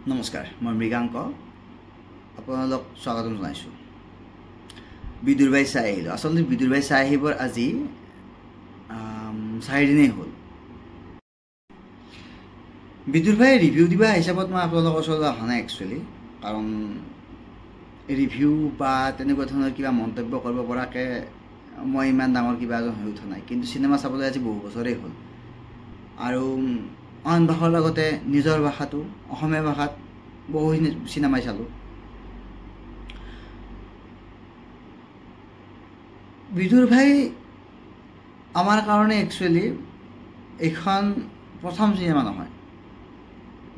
নমস্কাৰ, মই মৃগাংক আপোনালোক স্বাগতম জনাইছোঁ। বিদুৰভাই চাই আহিলোঁ। আচলতে বিদুৰভাই চাই আহিবৰ আজি 4 দিনেই হ'ল। বিদুৰভাই ৰিভিউ দিবা হিচাপত মই আপোনালোকৰ ওচৰলৈ অহা নাই একচুৱেলি, কাৰণ ৰিভিউ বা তেনেকুৱা ধৰণৰ কিবা মন্তব্য কৰিব পৰাকৈ মই ইমান ডাঙৰ কিবা এজন হৈ উঠা নাই। কিন্তু চিনেমা চাবলৈ আজি বহু বছৰেই হ'ল আৰু আন ভাষাৰ লগতে নিজৰ ভাষাটো অসমীয়া ভাষাত বহুখিনি চিনেমাই চালোঁ। বিদুৰভাই আমাৰ কাৰণে একচুৱেলি এইখন প্ৰথম চিনেমা নহয়,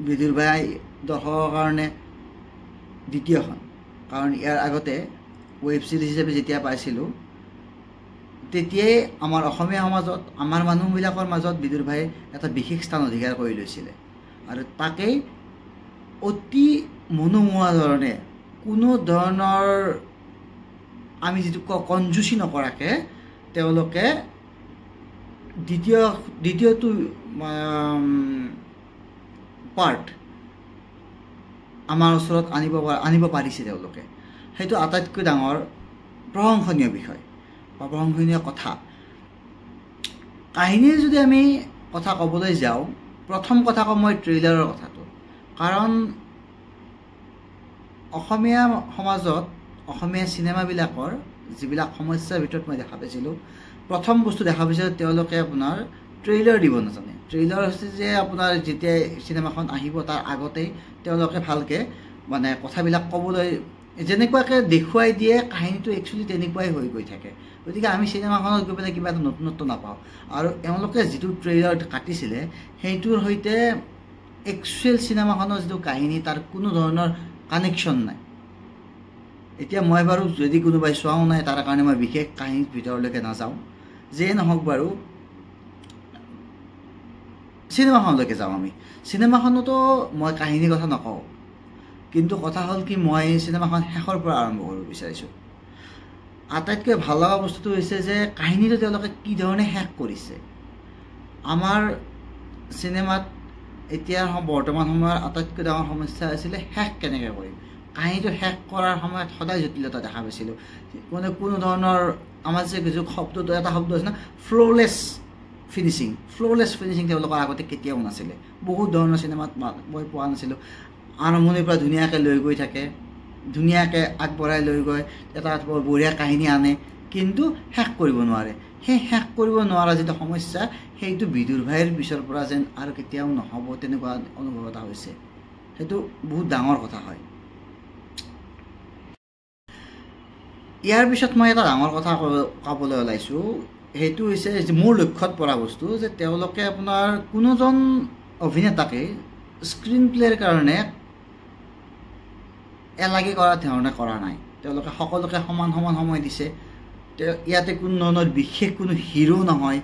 বিদুৰভাই দৰ্শকৰ কাৰণে দ্বিতীয়খন। কাৰণ ইয়াৰ আগতে ৱেব ছিৰিজ হিচাপে যেতিয়া পাইছিলোঁ তেতিয়াই আমাৰ অসমীয়া সমাজত আমাৰ মানুহবিলাকৰ মাজত বিদুৰভাই এটা বিশেষ স্থান অধিকাৰ কৰি লৈছিলে আৰু তাকেই অতি মনোমোহা ধৰণে কোনো ধৰণৰ আমি যিটো কনজুচি নকৰাকৈ তেওঁলোকে দ্বিতীয়টো পাৰ্ট আমাৰ ওচৰত আনিব পাৰিছে তেওঁলোকে। সেইটো আটাইতকৈ ডাঙৰ প্ৰশংসনীয় বিষয় বা প্ৰশংসনীয় কথা। কাহিনীৰ যদি আমি কথা ক'বলৈ যাওঁ, প্ৰথম কথা কওঁ মই ট্ৰেইলাৰৰ কথাটো। কাৰণ অসমীয়া সমাজত অসমীয়া চিনেমাবিলাকৰ যিবিলাক সমস্যাৰ ভিতৰত মই দেখা পাইছিলোঁ, প্ৰথম বস্তু দেখা পাইছিলোঁ তেওঁলোকে আপোনাৰ ট্ৰেইলাৰ দিব নাজানে। ট্ৰেইলাৰ হৈছে যে আপোনাৰ যেতিয়া চিনেমাখন আহিব তাৰ আগতেই তেওঁলোকে ভালকৈ মানে কথাবিলাক ক'বলৈ যেনেকুৱাকৈ দেখুৱাই দিয়ে, কাহিনীটো একচুৱেলি তেনেকুৱাই হৈ গৈ থাকে। গতিকে আমি চিনেমাখনত গৈ পেলাই কিবা এটা নতুনত্ব নাপাওঁ। আৰু এওঁলোকে যিটো ট্ৰেইলাৰ কাটিছিলে সেইটোৰ সৈতে একচুৱেল চিনেমাখনৰ যিটো কাহিনী তাৰ কোনো ধৰণৰ কানেকশ্যন নাই। এতিয়া মই বাৰু যদি কোনোবাই চোৱাও নাই তাৰ কাৰণে মই বিশেষ কাহিনীৰ ভিতৰলৈকে নাযাওঁ, যিয়ে নহওক বাৰু চিনেমাখনলৈকে যাওঁ। আমি চিনেমাখনতো মই কাহিনীৰ কথা নকওঁ, কিন্তু কথা হ'ল কি মই চিনেমাখন শেষৰ পৰা আৰম্ভ কৰিব বিচাৰিছোঁ। আটাইতকৈ ভাল লগা বস্তুটো হৈছে যে কাহিনীটো তেওঁলোকে কি ধৰণে শেষ কৰিছে। আমাৰ চিনেমাত এতিয়া বৰ্তমান সময়ৰ আটাইতকৈ ডাঙৰ সমস্যা আছিলে শেষ কেনেকৈ কৰিম। কাহিনীটো শেষ কৰাৰ সময়ত সদায় জটিলতা দেখা পাইছিলোঁ। কোনো ধৰণৰ আমাৰ যে শব্দটো এটা শব্দ আছে না, ফ্ল'লেছ ফিনিচিং তেওঁলোকৰ আগতে কেতিয়াও নাছিলে। বহুত ধৰণৰ চিনেমাত মই পোৱা নাছিলোঁ। আৰম্ভণিৰ পৰা ধুনীয়াকৈ লৈ গৈ থাকে, ধুনীয়াকৈ আগবঢ়াই লৈ গৈ এটা বঢ়িয়া কাহিনী আনে, কিন্তু শেষ কৰিব নোৱাৰে। সেই শেষ কৰিব নোৱাৰা যিটো সমস্যা, সেইটো বিদুৰভাইৰ পিছৰ পৰা যেন আৰু কেতিয়াও নহ'ব তেনেকুৱা অনুভৱ এটা হৈছে। সেইটো বহুত ডাঙৰ কথা হয়। ইয়াৰ পিছত মই এটা ডাঙৰ কথা ক'বলৈ ওলাইছোঁ, সেইটো হৈছে যে মোৰ লক্ষ্যত পৰা বস্তু যে তেওঁলোকে আপোনাৰ কোনোজন অভিনেতাকে স্ক্ৰীণ প্লে'ৰ কাৰণে এলাগি কৰা ধৰণে কৰা নাই। তেওঁলোকে সকলোকে সমান সময় দিছে। ইয়াতে কোনো ধৰণৰ বিশেষ কোনো হিৰো নহয়,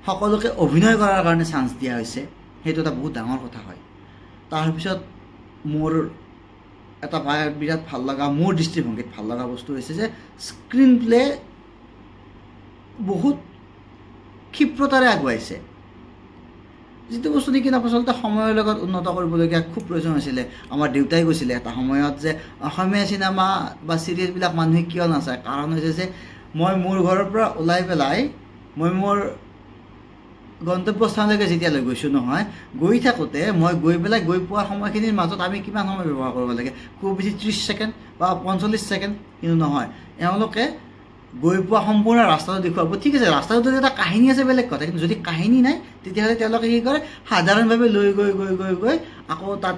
সকলোকে অভিনয় কৰাৰ কাৰণে চান্স দিয়া হৈছে। সেইটো এটা বহুত ডাঙৰ কথা হয়। তাৰপিছত মোৰ এটা বিৰাট ভাল লগা, মোৰ দৃষ্টিভংগীত ভাল লগা বস্তু হৈছে যে স্ক্ৰীণ প্লে বহুত ক্ষিপ্ৰতাৰে আগুৱাইছে। যিটো বস্তু নেকি আচলতে সময়ৰ লগত উন্নত কৰিবলগীয়া খুব প্ৰয়োজন হৈছিলে। আমাৰ দেউতাই কৈছিলে এটা সময়ত যে অসমীয়া চিনেমা বা চিৰিয়েলবিলাক মানুহে কিয় নাচায়, কাৰণ হৈছে যে মই মোৰ ঘৰৰ পৰা ওলাই পেলাই মই মোৰ গন্তব্যস্থানলৈকে যেতিয়ালৈ গৈছোঁ নহয়, গৈ থাকোঁতে মই গৈ পোৱা সময়খিনিৰ মাজত আমি কিমান সময় ব্যৱহাৰ কৰিব লাগে, খুব বেছি 30 ছেকেণ্ড বা 45 ছেকেণ্ড। কিন্তু নহয়, এওঁলোকে গৈ পোৱা সম্পূৰ্ণ ৰাস্তাটো দেখুৱাব। ঠিক আছে, ৰাস্তাটোত যদি এটা কাহিনী আছে বেলেগ কথা, কিন্তু যদি কাহিনী নাই তেতিয়াহ'লে তেওঁলোকে কি কৰে, সাধাৰণভাৱে লৈ গৈ আকৌ তাত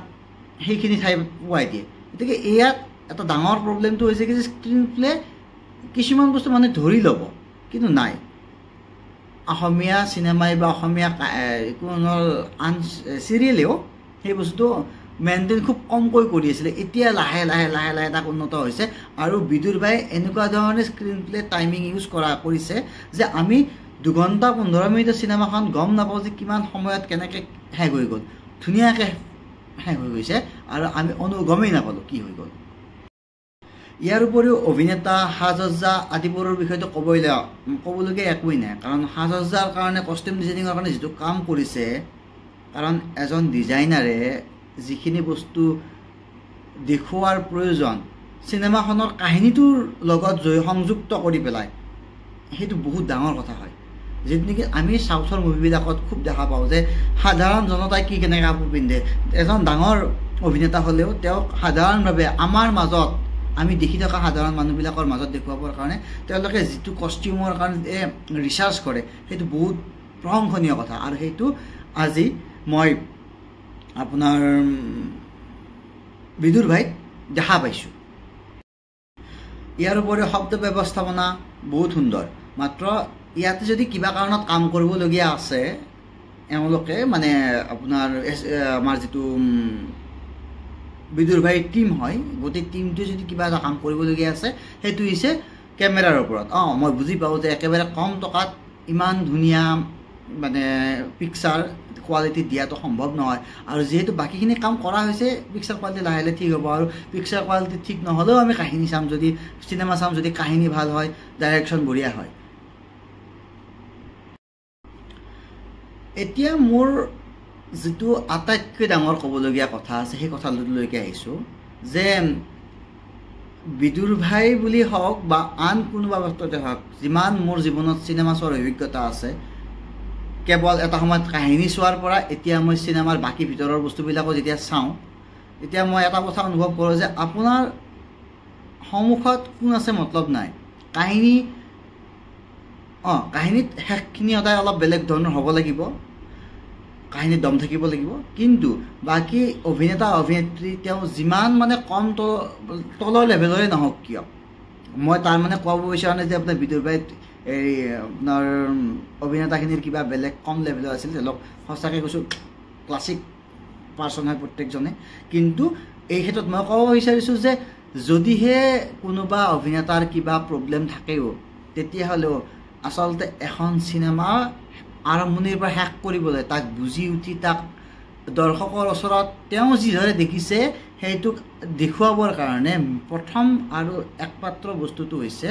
সেইখিনি ঠাই পোৱাই দিয়ে। গতিকে ইয়াত এটা ডাঙৰ প্ৰব্লেমটো হৈছে কি যে স্ক্ৰীণ প্লে কিছুমান বস্তু মানে ধৰি ল'ব, কিন্তু নাই। অসমীয়া চিনেমাই বা অসমীয়া কোনো আন চিৰিয়েলেও সেই বস্তুটো মেইনটেইন খুব কমকৈ কৰি আছিলে। এতিয়া লাহে লাহে তাক উন্নত হৈছে আৰু বিদুৰভাই এনেকুৱা ধৰণে স্ক্ৰীণ প্লে টাইমিং ইউজ কৰিছে যে আমি 2 ঘণ্টা 15 মিনিটৰ চিনেমাখন গম নাপাওঁ যে কিমান সময়ত কেনেকৈ শেষ হৈ গ'ল। ধুনীয়াকৈ শেষ হৈ গৈছে আৰু আমি গমেই নাপালোঁ কি হৈ গ'ল। ইয়াৰ উপৰিও অভিনেতা সাজ-সজ্জা আদিবোৰৰ বিষয়টো ক'বলগীয়া একোৱেই নাই। কাৰণ সাজ-সজ্জাৰ কাৰণে, কষ্টিউম ডিজাইনিঙৰ কাৰণে যিটো কাম কৰিছে, কাৰণ এজন ডিজাইনাৰে যিখিনি বস্তু দেখুৱাৰ প্ৰয়োজন চিনেমাখনৰ কাহিনীটোৰ লগত সংযুক্ত কৰি পেলাই সেইটো বহুত ডাঙৰ কথা হয় যিটো নেকি আমি সাউথৰ মুভিবিলাকত খুব দেখা পাওঁ যে সাধাৰণ জনতাই কি কেনেকৈ কাপোৰ পিন্ধে এজন ডাঙৰ অভিনেতা হ'লেও তেওঁক সাধাৰণভাৱে আমাৰ মাজত আমি দেখি থকা সাধাৰণ মানুহবিলাকৰ মাজত দেখুৱাবৰ কাৰণে তেওঁলোকে যিটো কষ্টিউমৰ কাৰণে ৰিচাৰ্চ কৰে সেইটো বহুত প্ৰশংসনীয় কথা আৰু সেইটো আজি মই আপোনাৰ বিদুৰ ভাইক দেখা পাইছোঁ ইয়াৰ উপৰিও শব্দ ব্যৱস্থাপনা বহুত সুন্দৰ মাত্ৰ ইয়াতে যদি কিবা কাৰণত কাম কৰিবলগীয়া আছে এওঁলোকে মানে আপোনাৰ আমাৰ যিটো বিদুৰ ভাইৰ টিম হয় গোটেই টিমটোৱে যদি কিবা এটা কাম কৰিবলগীয়া আছে সেইটো হৈছে কেমেৰাৰ ওপৰত মই বুজি পাওঁ যে একেবাৰে কম টকাত ইমান ধুনীয়া মানে পিকচাৰ কোৱালিটি দিয়াটো সম্ভৱ নহয় আৰু যেহেতু বাকীখিনি কাম কৰা হৈছে পিকচাৰ কোৱালিটি লাহে লাহে ঠিক হ'ব আৰু পিকচাৰ কোৱালিটি ঠিক নহ'লেও আমি কাহিনী চাম যদি চিনেমা চাম যদি কাহিনী ভাল হয় ডাইৰেকশ্যন বঢ়িয়া হয় এতিয়া মোৰ যিটো আটাইতকৈ ডাঙৰ ক'বলগীয়া কথা আছে সেই কথালৈকে আহিছোঁ যে বিদুৰ ভাই বুলি হওক বা আন কোনোবা বস্তুতে হওক যিমান মোৰ জীৱনত চিনেমা চোৱাৰ অভিজ্ঞতা আছে কেৱল এটা সময়ত কাহিনী চোৱাৰ পৰা এতিয়া মই চিনেমাৰ বাকী ভিতৰৰ বস্তুবিলাকো যেতিয়া চাওঁ এতিয়া মই এটা কথা অনুভৱ কৰোঁ যে আপোনাৰ সন্মুখত কোন আছে মতলব নাই কাহিনীত শেষখিনি সদায় অলপ বেলেগ ধৰণৰ হ'ব লাগিব কাহিনীত দম থাকিব লাগিব কিন্তু বাকী অভিনেতা অভিনেত্ৰী তেওঁ যিমান মানে কম তলৰ লেভেলৰে নহওক কিয় মই তাৰ মানে ক'ব বিচৰা নাই যে আপোনাৰ বিদুৰ ভাই এই আপোনাৰ অভিনেতাখিনিৰ কিবা বেলেগ কম লেভেলৰ আছিল তেওঁলোক সঁচাকৈ কৈছোঁ ক্লাছিক পাৰ্চন হয় প্ৰত্যেকজনে কিন্তু এই ক্ষেত্ৰত মই ক'ব বিচাৰিছোঁ যে যদিহে কোনোবা অভিনেতাৰ কিবা প্ৰব্লেম থাকেও তেতিয়াহ'লেও আচলতে এখন চিনেমা আৰম্ভণিৰ পৰা শেষ কৰিবলৈ তাক বুজি উঠি তাক দৰ্শকৰ ওচৰত তেওঁ যিদৰে দেখিছে সেইটোক দেখুৱাবৰ কাৰণে প্ৰথম আৰু একমাত্ৰ বস্তুটো হৈছে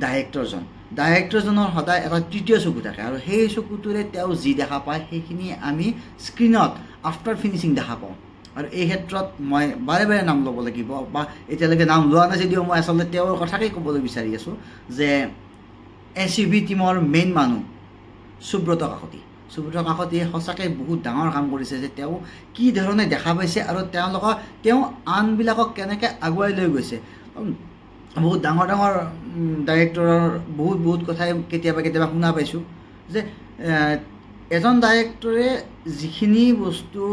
ডাইৰেক্টৰজনৰ সদায় এটা তৃতীয় চকু থাকে আৰু সেই চকুটোৰে তেওঁ যি দেখা পায় সেইখিনি আমি স্ক্ৰীণত আফটাৰ ফিনিচিং দেখা পাওঁ আৰু এই ক্ষেত্ৰত মই বাৰে বাৰে নাম ল'ব লাগিব বা এতিয়ালৈকে নাম লোৱা নাই যদিও মই আচলতে তেওঁৰ কথাকেই ক'বলৈ বিচাৰি আছোঁ যে SUV টিমৰ মেইন মানুহ সুব্ৰত কাকতিয়ে সঁচাকৈ বহুত ডাঙৰ কাম কৰিছে যে তেওঁ কি ধৰণে দেখা পাইছে আৰু তেওঁ আনবিলাকক কেনেকৈ আগুৱাই লৈ গৈছে বহুত ডাঙৰ ডাইৰেক্টৰৰ বহুত কথাই কেতিয়াবা শুনা পাইছোঁ যে এজন ডাইৰেক্টৰে যিখিনি বস্তু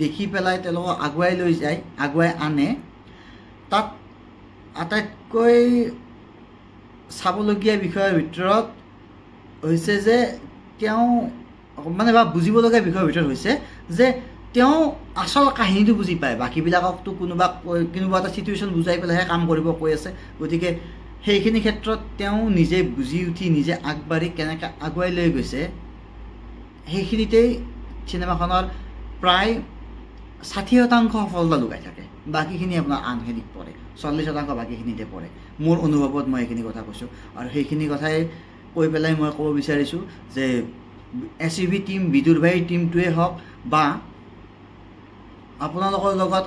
দেখি পেলাই তেওঁলোকক আগুৱাই আনে তাত আটাইতকৈ চাবলগীয়া বিষয়ৰ ভিতৰত হৈছে যে তেওঁ মানে বা বুজিবলগীয়া বিষয়ৰ ভিতৰত হৈছে যে তেওঁ আচল কাহিনীটো বুজি পায় বাকীবিলাককতো কোনোবা এটা চিটুৱেশ্যন বুজাই পেলাইহে কাম কৰিব কৈ আছে গতিকে সেইখিনি ক্ষেত্ৰত তেওঁ নিজে বুজি উঠি নিজে আগবাঢ়ি কেনেকৈ আগুৱাই লৈ গৈছে সেইখিনিতেই চিনেমাখনৰ প্ৰায় 60% সফলতা লুকাই থাকে বাকীখিনি আপোনাৰ আনখিনিত পৰে 40% বাকীখিনিতে পৰে মোৰ অনুভৱত মই এইখিনি কথা কৈছোঁ আৰু সেইখিনি কথাই কৈ পেলাই মই ক'ব বিচাৰিছোঁ যে SUV টিম বিদুৰ ভাইৰ টিমটোৱে হওক বা আপোনালোকৰ লগত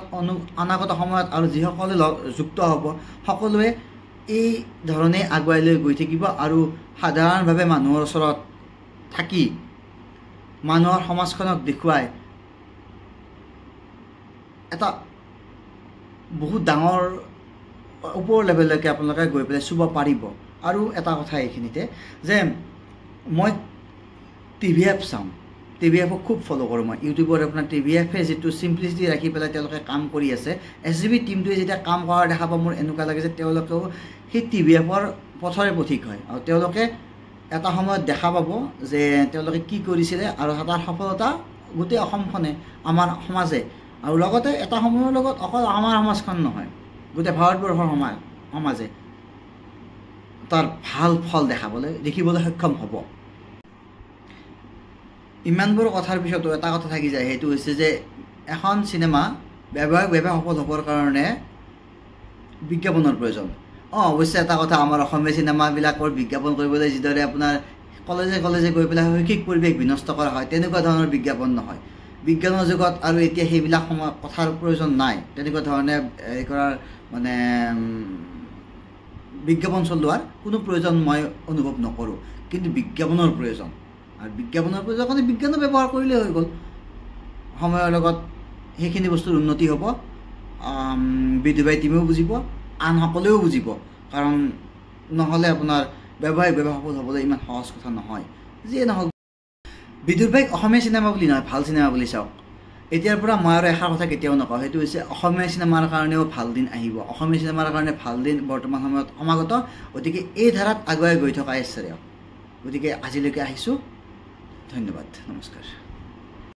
অনাগত সময়ত আৰু যিসকলে যুক্ত হ'ব সকলোৱে এই ধৰণে আগুৱাই লৈ গৈ থাকিব আৰু সাধাৰণভাৱে মানুহৰ ওচৰত থাকি মানুহৰ সমাজখনক দেখুৱাই এটা বহুত ডাঙৰ ওপৰ লেভেললৈকে আপোনালোকে গৈ পেলাই চুব পাৰিব আৰু এটা কথা এইখিনিতে যে মই TVF চাওঁ TVFক খুব ফ'ল' কৰোঁ মই ইউটিউবত আপোনাৰ TVFে যিটো চিম্পলিচিটি ৰাখি পেলাই তেওঁলোকে কাম কৰি আছে SUV টিমটোৱে যেতিয়া কাম কৰা দেখা পাওঁ মোৰ এনেকুৱা লাগে যে তেওঁলোকেও সেই TVFৰ পথৰে পথিক হয় আৰু তেওঁলোকে এটা সময়ত দেখা পাব যে তেওঁলোকে কি কৰিছিলে আৰু তাৰ সফলতা গোটেই অসমখনে আমাৰ সমাজে আৰু লগতে এটা সময়ৰ লগত অকল আমাৰ সমাজখন নহয় গোটেই ভাৰতবৰ্ষৰ সমাজে তাৰ ভাল ফল দেখিবলৈ সক্ষম হ'ব ইমানবোৰ কথাৰ পিছতো এটা কথা থাকি যায় সেইটো হৈছে যে এখন চিনেমা ব্যৱসায়িকভাৱে সফল হ'বৰ কাৰণে বিজ্ঞাপনৰ প্ৰয়োজন অৱশ্যে এটা কথা আমাৰ অসমীয়া চিনেমাবিলাকৰ বিজ্ঞাপন কৰিবলৈ যিদৰে আপোনাৰ কলেজে গৈ পেলাই শৈক্ষিক পৰিৱেশ বিনষ্ট কৰা হয় তেনেকুৱা ধৰণৰ বিজ্ঞাপন নহয় বিজ্ঞানৰ যুগত আৰু এতিয়া সেইবিলাক কথাৰ প্ৰয়োজন নাই তেনেকুৱা ধৰণে এই কৰাৰ মানে বিজ্ঞাপন চলোৱাৰ কোনো প্ৰয়োজন মই অনুভৱ নকৰোঁ কিন্তু বিজ্ঞাপনৰ প্ৰয়োজন আৰু বিজ্ঞাপনৰ প্ৰয়োজন কাৰণে বিজ্ঞানো ব্যৱহাৰ কৰিলেই হৈ গ'ল সময়ৰ লগত সেইখিনি বস্তুৰ উন্নতি হ'ব বিধুবাই টিমেও বুজিব আন সকলেও বুজিব কাৰণ নহ'লে আপোনাৰ ব্যৱসায়িক সফল হ'বলৈ ইমান সহজ কথা নহয় যিয়ে নহওক বিদুৰভাইক অসমীয়া চিনেমা বুলি নহয় ভাল চিনেমা বুলি চাওক এতিয়াৰ পৰা মই আৰু এষাৰ কথা কেতিয়াও নকওঁ সেইটো হৈছে অসমীয়া চিনেমাৰ কাৰণেও ভাল দিন আহিব অসমীয়া চিনেমাৰ কাৰণে ভাল দিন বৰ্তমান সময়ত সমাগত গতিকে এই ধাৰাত আগুৱাই গৈ থকা ইচ্ছাৰে গতিকে আজিলৈকে আহিছোঁ ধন্যবাদ নমস্কাৰ